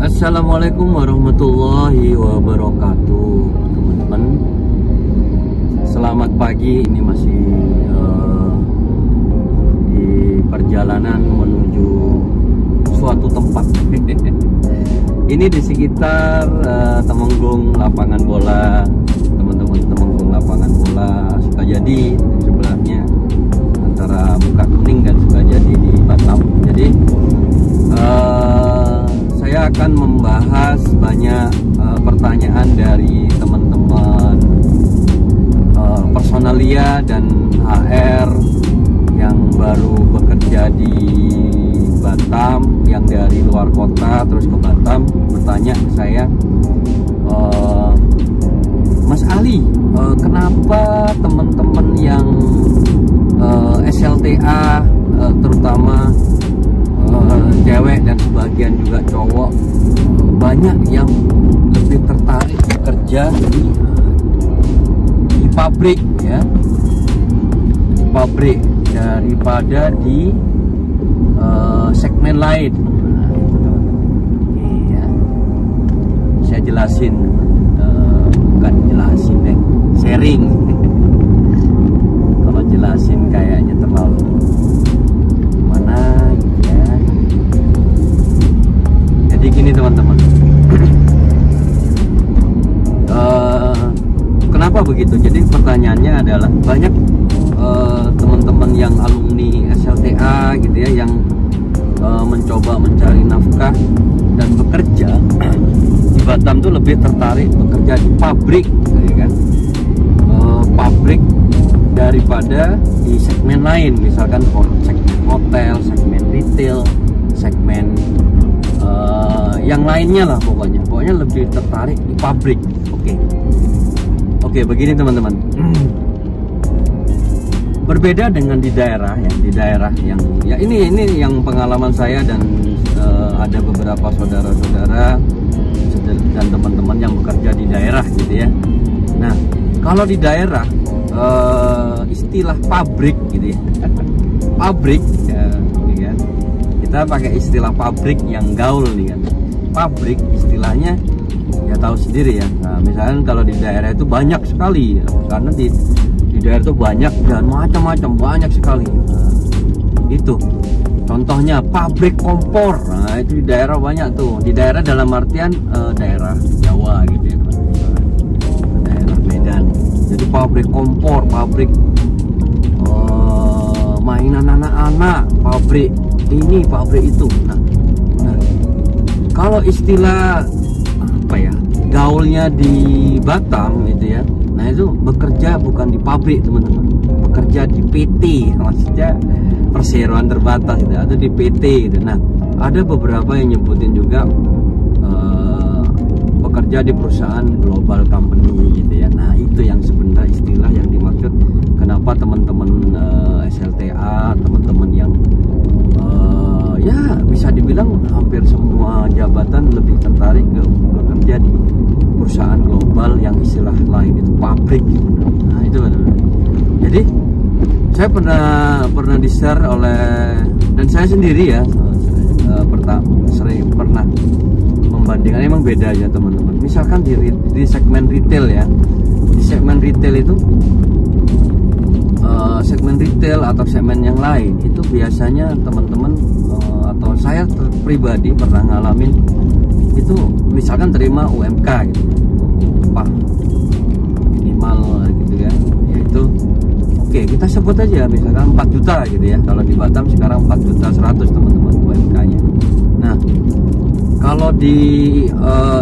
Assalamualaikum warahmatullahi wabarakatuh, teman-teman. Selamat pagi. Ini masih di perjalanan menuju suatu tempat. Ini di sekitar Temenggung lapangan bola, teman-teman. Temenggung lapangan bola Sukajadi di sebelahnya, antara Muka Kuning dan Sukajadi di Batam. Jadi saya akan membahas banyak pertanyaan dari teman-teman personalia dan HR yang baru bekerja di Batam, yang dari luar kota terus ke Batam, bertanya ke saya, Mas Ali, kenapa teman-teman yang SLTA, terutama cewek dan sebagian juga cowok, banyak yang lebih tertarik bekerja di pabrik, ya, di pabrik daripada di segmen lain. Iya, saya jelasin, bukan jelasin deh, sharing. Kalau jelasin kayaknya terlalu mana ya. Jadi gini teman-teman, kenapa begitu? Jadi pertanyaannya adalah banyak teman-teman yang alumni SLTA gitu ya, yang mencoba mencari nafkah dan bekerja di Batam tuh lebih tertarik bekerja di pabrik, ya kan? Pabrik daripada di segmen lain, misalkan segmen hotel, segmen retail, segmen yang lainnya lah, pokoknya lebih tertarik di pabrik. Oke, begini teman-teman. Berbeda dengan di daerah yang ya, ini yang pengalaman saya dan ada beberapa saudara-saudara dan teman-teman yang bekerja di daerah gitu ya. Nah, kalau di daerah istilah pabrik gitu ya, pabrik ya, kan? Kita pakai istilah pabrik yang gaul nih kan. Pabrik istilahnya ya tahu sendiri ya. Nah, misalnya kalau di daerah itu banyak sekali ya, karena di daerah itu banyak dan macam-macam, banyak sekali. Nah, itu contohnya pabrik kompor. Nah, itu di daerah banyak tuh. Di daerah dalam artian daerah Jawa gitu ya, daerah Medan. Jadi pabrik kompor, pabrik mainan anak-anak, pabrik ini, pabrik itu. Nah, kalau istilah apa ya, gaulnya di Batam gitu ya, nah itu bekerja bukan di pabrik teman-teman, bekerja di PT, maksudnya perseroan terbatas gitu, atau di PT gitu. Nah, ada beberapa yang nyebutin juga bekerja di perusahaan global company gitu ya. Nah, itu yang sebenarnya istilah yang dimaksud. Kenapa teman-teman SLTA, teman-teman yang ya bisa dibilang hampir semua jabatan lebih tertarik ke bekerja di perusahaan global yang istilah lain itu pabrik gitu. Nah, itu benar. Jadi saya pernah di-share oleh, dan saya sendiri ya pernah membandingkan, emang beda ya teman-teman. Misalkan di segmen retail ya, di segmen retail itu segmen retail atau segmen yang lain itu biasanya teman-teman atau saya pribadi pernah ngalamin itu, misalkan terima UMK gitu, upah minimal gitu kan, yaitu oke, kita sebut aja misalkan 4 juta gitu ya. Kalau di Batam sekarang 4.100.000 teman-teman UMK-nya. Nah, kalau di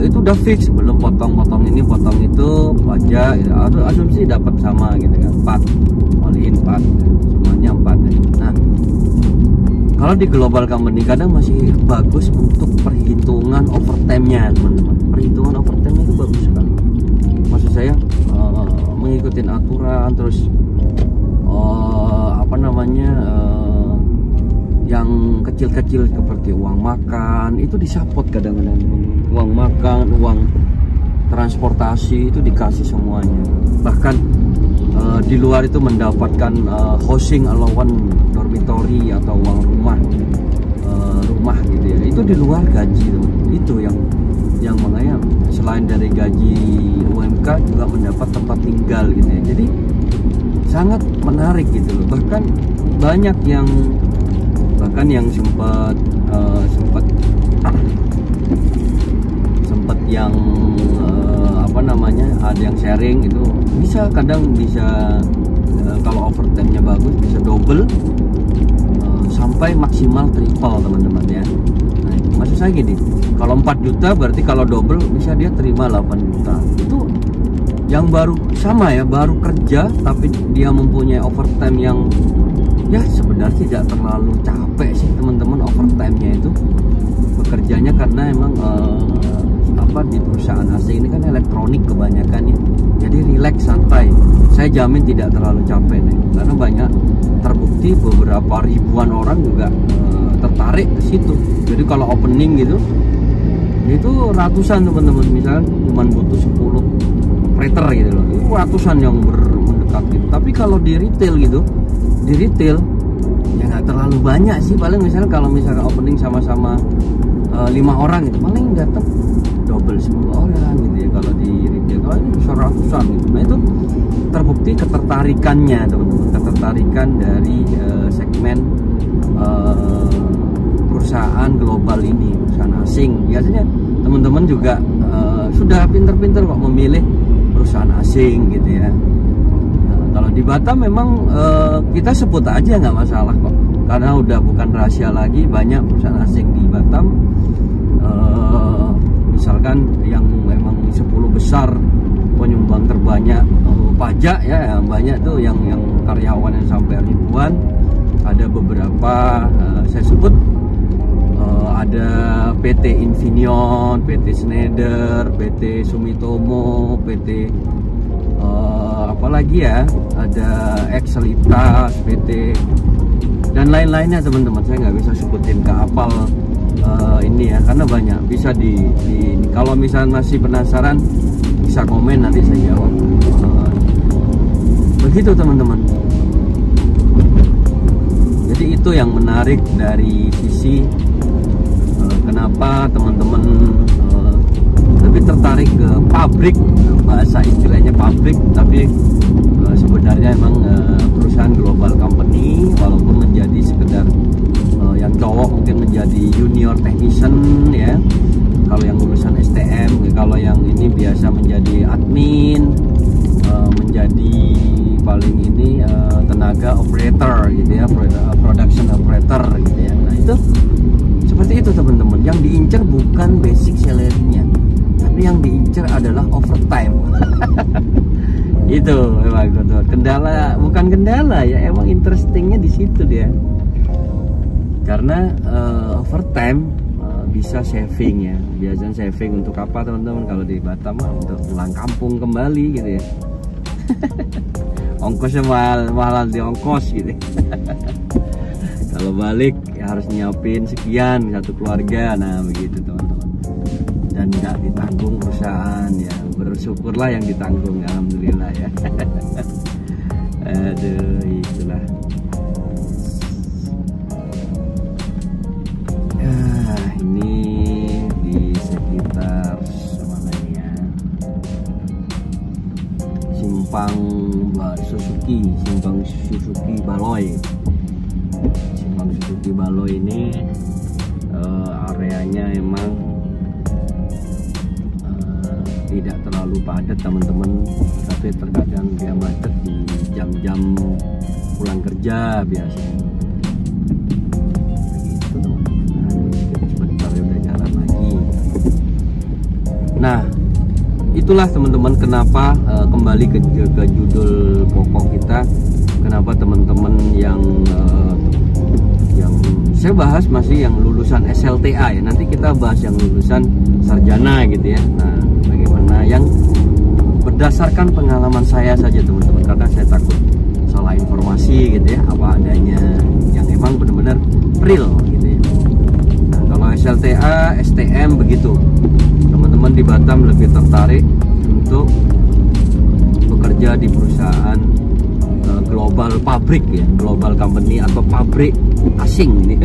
itu udah fix, belum potong ini, potong itu, pajak gitu. Asumsi dapat sama gitu kan, 4 all in 4, semuanya 4. Nah, kalau di global company kadang masih bagus untuk perhitungan overtime-nya teman-teman. Perhitungan overtime itu bagus sekali. Maksud saya mengikuti aturan, terus apa namanya, yang kecil-kecil seperti uang makan itu disupport kadang-kadang. Uang makan, uang transportasi itu dikasih semuanya. Bahkan di luar itu mendapatkan housing allowance, dormitory atau uang rumah gitu ya. Itu di luar gaji teman. itu yang makanya selain dari gaji UMK juga mendapat tempat tinggal gitu ya. Jadi sangat menarik gitu loh. Bahkan banyak yang sempat yang ada yang sharing itu kadang bisa kalau overtime-nya bagus bisa double sampai maksimal triple teman-teman ya. Nah, maksud saya gini, kalau 4 juta berarti kalau double bisa dia terima 8 juta. Itu yang baru baru kerja tapi dia mempunyai overtime yang ya sebenarnya tidak terlalu capek sih teman-teman. Overtime-nya itu bekerjanya karena emang di perusahaan asing ini kan elektronik kebanyakan ya, jadi relax santai. Saya jamin tidak terlalu capek nih, karena banyak terbukti beberapa ribuan orang juga tertarik ke situ. Jadi kalau opening gitu itu ratusan teman-teman, misalnya cuma butuh 10 operator gitu loh, itu ratusan yang mendekat gitu. Tapi kalau di retail ya nggak terlalu banyak sih, paling misalnya kalau misalnya opening sama-sama 5 orang gitu, paling datang double 10 orang gitu ya kalau di retail. Kalau ini bisa ratusan gitu. Nah itu terbukti ketertarikannya teman-teman, ketertarikan dari segmen perusahaan global ini, perusahaan asing. Biasanya teman-teman juga sudah pinter-pinter kok memilih perusahaan asing gitu ya. Nah, kalau di Batam memang kita sebut aja nggak masalah kok, karena udah bukan rahasia lagi, banyak perusahaan asing di Batam. Misalkan yang memang 10 besar penyumbang terbanyak pajak ya, yang banyak tuh yang karyawan yang sampai ribuan. Ada beberapa saya sebut, ada PT Infineon, PT Schneider, PT Sumitomo, PT apalagi ya, ada Exelitas, PT dan lain-lainnya teman-teman. Saya nggak bisa sebutin ke apal ini ya, karena banyak. Bisa kalau misalnya masih penasaran bisa komen, nanti saya jawab. Begitu teman-teman. Jadi itu yang menarik dari sisi kenapa teman-teman lebih tertarik ke pabrik, bahasa istilahnya pabrik, tapi sebenarnya emang perusahaan global company, walaupun menjadi sekedar yang cowok mungkin menjadi junior technician ya, kalau yang lulusan STM, kalau yang ini biasa menjadi admin, menjadi paling ini tenaga operator gitu ya, production operator gitu ya. Nah itu seperti itu teman-teman. Yang diincar bukan basic salary-nya, tapi yang diincar adalah overtime. Itu memang kendala, bukan kendala ya, emang interestingnya di situ dia. Karena overtime bisa saving ya. Biasanya saving untuk apa teman-teman? Kalau di Batam untuk pulang kampung kembali gitu ya. Ongkosnya mahal di ongkos gitu. Kalau balik ya harus nyiapin sekian satu keluarga. Nah begitu teman-teman. Dan nggak ditanggung perusahaan ya. Bersyukurlah yang ditanggung, alhamdulillah ya. Aduh, itulah. Ini di sekitar mana ini ya, simpang Suzuki Baloi. Simpang Suzuki Baloi ini areanya emang tidak terlalu padat teman-teman, tapi terkadang dia macet di jam-jam pulang kerja biasanya. Nah, itulah teman-teman kenapa kembali ke judul pokok kita, kenapa teman-teman yang saya bahas masih yang lulusan SLTA ya. Nanti kita bahas yang lulusan sarjana gitu ya. Nah, bagaimana yang berdasarkan pengalaman saya saja teman-teman, karena saya takut salah informasi gitu ya, apa adanya yang emang benar-benar real gitu ya. Nah, kalau SLTA, STM begitu. Teman-teman di Batam lebih tertarik untuk bekerja di perusahaan global pabrik ya, global company atau pabrik asing ini.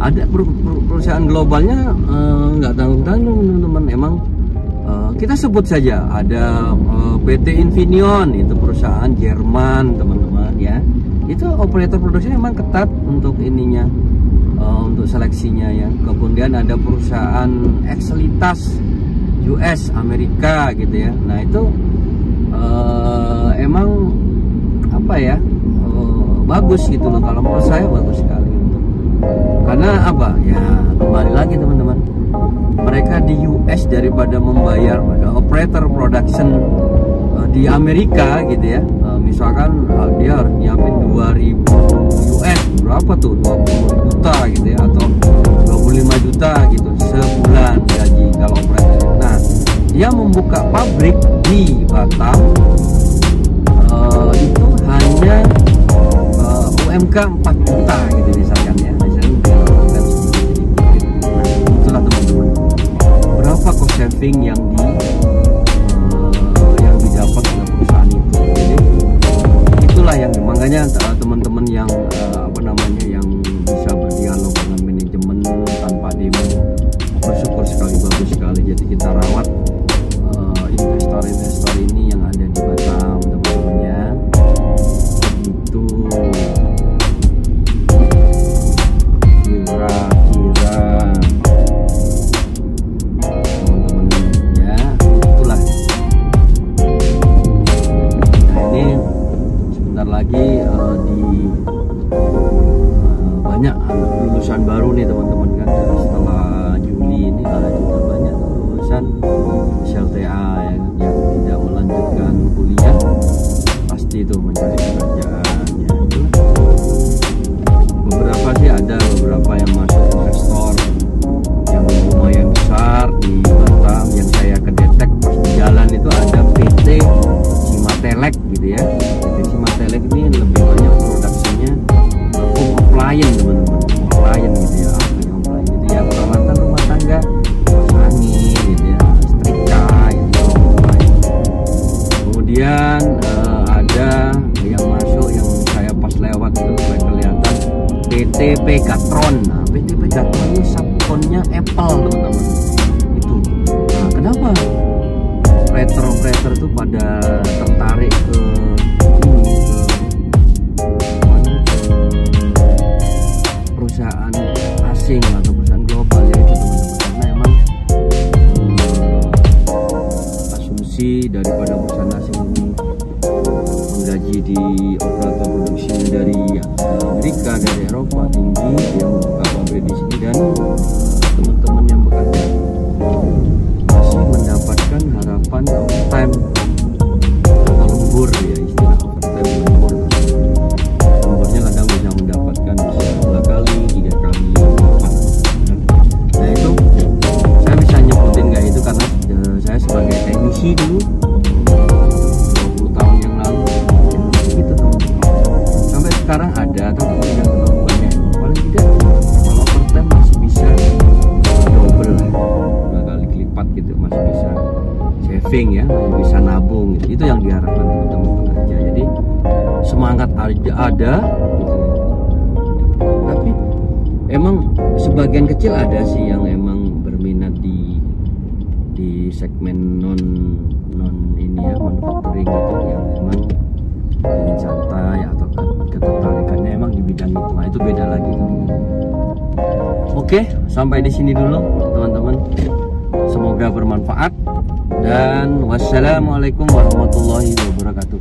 ada perusahaan globalnya nggak tanggung-tanggung teman-teman. Emang kita sebut saja ada PT Infineon, itu perusahaan Jerman teman-teman ya. Itu operator produksi memang ketat untuk ininya, untuk seleksinya ya. Kemudian ada perusahaan Exelitas US Amerika gitu ya. Nah itu emang apa ya, bagus gitu loh, kalau menurut saya bagus sekali untuk, karena apa ya, kembali lagi teman-teman, mereka di US daripada membayar pada operator production di Amerika gitu ya, misalkan dia harus nyiapin 2000 US, berapa tuh, 20 juta gitu ya, atau 25 juta gitu sebulan gaji kalau operator. Nah dia membuka pabrik di Batam, itu hanya UMK 4 juta gitu misalkan ya, misalnya nah itulah teman-teman, berapa cost saving yang didapat oleh perusahaan itu. Jadi itulah yang makanya teman-teman yang apa namanya, yang bisa berdialog dengan manajemen tanpa demo, bersyukur sekali, bagus sekali. Jadi kita rawat investor-investor ini yang ada di Batam teman-teman ya. Itu kira-kira teman-teman ya, itulah. Nah ini sebentar lagi banyak lulusan baru nih teman-teman kan, setelah Juli ini juga banyak lulusan SLTA ya, yang tidak melanjutkan kuliah, pasti itu mencari pekerjaan ya. Beberapa sih ada beberapa yang masuk investor yang lumayan besar di Batam, yang saya kedetek pas di jalan itu ada PT Simatelek gitu ya. PT Simatelek ini lebih banyak produksinya home appliance teman-teman, appliance gitu ya, appliance gitu ya, peralatan rumah tangga, kipas angin gitu ya, setrika gitu. Kemudian ada yang masuk yang saya pas lewat itu saya kelihatan PT Pegatron. Nah PT Pegatron ini subkonnya Apple teman-teman itu. Nah kenapa operator itu pada tertarik ke ini, ke perusahaan asing atau perusahaan global ya itu teman-teman, karena emang asumsi daripada perusahaan asing ini menggaji di operator produksi dari Amerika, dari Eropa tinggi, dia membuka pabrik di sini, dan teman-teman yang bekerja masih mendapatkan harapan overtime atau lembur ya, istilah overtime lembur. Lemburnya kadang bisa mendapatkan bisa 2 kali, 3 kali, 4. Nah itu saya bisa nyebutin nggak itu karena saya sebagai teknisi dulu 20 tahun yang lalu gitu teman-teman. Sampai sekarang ada tapi tidak terlalu banyak, paling tidak kalau overtime masih bisa double lah, 2 kali kelipat gitu, masih bisa saving ya, masih bisa nabung gitu. Itu yang diharapkan teman-teman pekerja. Jadi semangat ada gitu. Tapi emang sebagian kecil ada sih yang emang berminat di segmen non ini ya, manufacturing gitu, yang emang ingin santai atau ketertarikannya emang di bidang itu. Nah itu beda lagi. Oke, sampai di sini dulu teman-teman. Semoga bermanfaat dan wassalamualaikum warahmatullahi wabarakatuh.